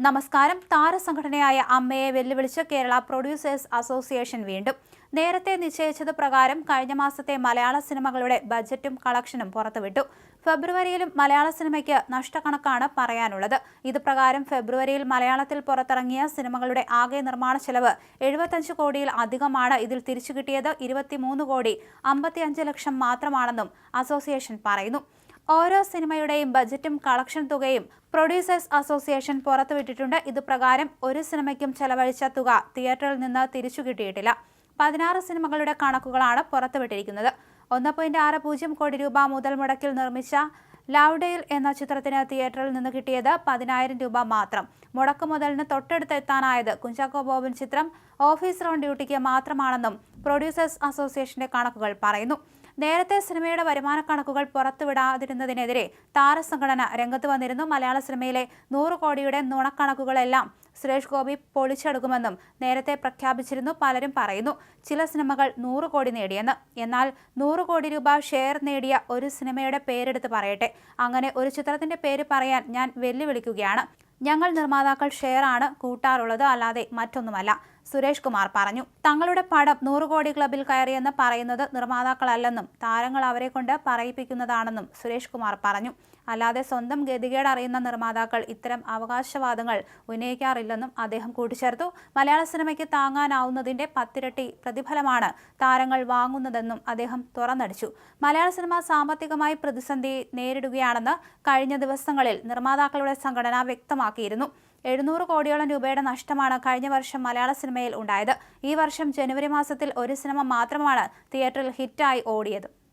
നമസ്കാരം. താരസംഘടനയായ അമ്മയെ വെല്ലുവിളിച്ച് കേരള പ്രൊഡ്യൂസേഴ്സ് അസോസിയേഷൻ വീണ്ടും. നേരത്തെ നിശ്ചയിച്ചത് പ്രകാരം കഴിഞ്ഞ മാസത്തെ മലയാള സിനിമകളുടെ ബജറ്റും കളക്ഷനും പുറത്തുവിട്ടു. ഫെബ്രുവരിയിലും മലയാള സിനിമയ്ക്ക് നഷ്ടക്കണക്കാണ് പറയാനുള്ളത്. ഇത് പ്രകാരം ഫെബ്രുവരിയിൽ മലയാളത്തിൽ പുറത്തിറങ്ങിയ സിനിമകളുടെ ആകെ നിർമ്മാണ ചെലവ് 75 കോടിയിൽ അധികമാണ്. ഇതിൽ തിരിച്ചു കിട്ടിയത് 23 കോടി 55 ലക്ഷം മാത്രമാണെന്നും അസോസിയേഷൻ പറയുന്നു. ഓരോ സിനിമയുടെയും ബജറ്റും കളക്ഷൻ തുകയും പ്രൊഡ്യൂസേഴ്സ് അസോസിയേഷൻ പുറത്തുവിട്ടിട്ടുണ്ട്. ഇത് പ്രകാരം ഒരു സിനിമയ്ക്കും ചെലവഴിച്ച തുക തിയേറ്ററിൽ നിന്ന് തിരിച്ചു കിട്ടിയിട്ടില്ല. 16 സിനിമകളുടെ കണക്കുകളാണ് പുറത്തുവിട്ടിരിക്കുന്നത്. 1.60 കോടി രൂപ മുതൽ മുടക്കിൽ നിർമ്മിച്ച ലൗഡെയിൽ എന്ന ചിത്രത്തിന് തിയേറ്ററിൽ നിന്ന് കിട്ടിയത് 10,000 രൂപ മാത്രം. മുടക്കു മുതലിന് തൊട്ടടുത്തെത്താനായത് കുഞ്ചാക്കോ ബോബൻ ചിത്രം ഓഫീസർ ഓൺ ഡ്യൂട്ടിക്ക് മാത്രമാണെന്നും പ്രൊഡ്യൂസേഴ്സ് അസോസിയേഷന്റെ കണക്കുകൾ പറയുന്നു. നേരത്തെ സിനിമയുടെ വരുമാന കണക്കുകൾ പുറത്തുവിടാതിരുന്നതിനെതിരെ താരസംഘടന രംഗത്ത് വന്നിരുന്നു. മലയാള സിനിമയിലെ 100 കോടിയുടെ നുണക്കണക്കുകളെല്ലാം സുരേഷ് ഗോപി പൊളിച്ചെടുക്കുമെന്നും നേരത്തെ പ്രഖ്യാപിച്ചിരുന്നു. പലരും പറയുന്നു ചില സിനിമകൾ 100 കോടി നേടിയെന്ന്. എന്നാൽ 100 കോടി രൂപ ഷെയർ നേടിയ ഒരു സിനിമയുടെ പേരെടുത്ത് പറയട്ടെ. അങ്ങനെ ഒരു ചിത്രത്തിന്റെ പേര് പറയാൻ ഞാൻ വെല്ലുവിളിക്കുകയാണ്. ഞങ്ങൾ നിർമ്മാതാക്കൾ ഷെയർ ആണ് കൂട്ടാറുള്ളത്, അല്ലാതെ മറ്റൊന്നുമല്ല, സുരേഷ് കുമാർ പറഞ്ഞു. തങ്ങളുടെ പടം 100 കോടി ക്ലബിൽ കയറിയെന്ന് പറയുന്നത് നിർമ്മാതാക്കളല്ലെന്നും താരങ്ങൾ അവരെ കൊണ്ട് പറയിപ്പിക്കുന്നതാണെന്നും സുരേഷ് കുമാർ പറഞ്ഞു. അല്ലാതെ സ്വന്തം ഗതികേട് അറിയുന്ന നിർമ്മാതാക്കൾ ഇത്തരം അവകാശവാദങ്ങൾ ഉന്നയിക്കാറില്ലെന്നും അദ്ദേഹം കൂട്ടിച്ചേർത്തു. മലയാള സിനിമയ്ക്ക് താങ്ങാനാവുന്നതിന്റെ 10 ഇരട്ടി പ്രതിഫലമാണ് താരങ്ങൾ വാങ്ങുന്നതെന്നും അദ്ദേഹം തുറന്നടിച്ചു. മലയാള സിനിമ സാമ്പത്തികമായി പ്രതിസന്ധി നേരിടുകയാണെന്ന് കഴിഞ്ഞ ദിവസങ്ങളിൽ നിർമ്മാതാക്കളുടെ സംഘടന വ്യക്തമാക്കിയിരുന്നു. 700 കോടിയോളം രൂപയുടെ നഷ്ടമാണ് കഴിഞ്ഞ വർഷം മലയാള സിനിമയിൽ ഉണ്ടായത്. ഈ വർഷം ജനുവരി മാസത്തിൽ ഒരു സിനിമ മാത്രമാണ് തിയേറ്ററിൽ ഹിറ്റായി ഓടിയത്.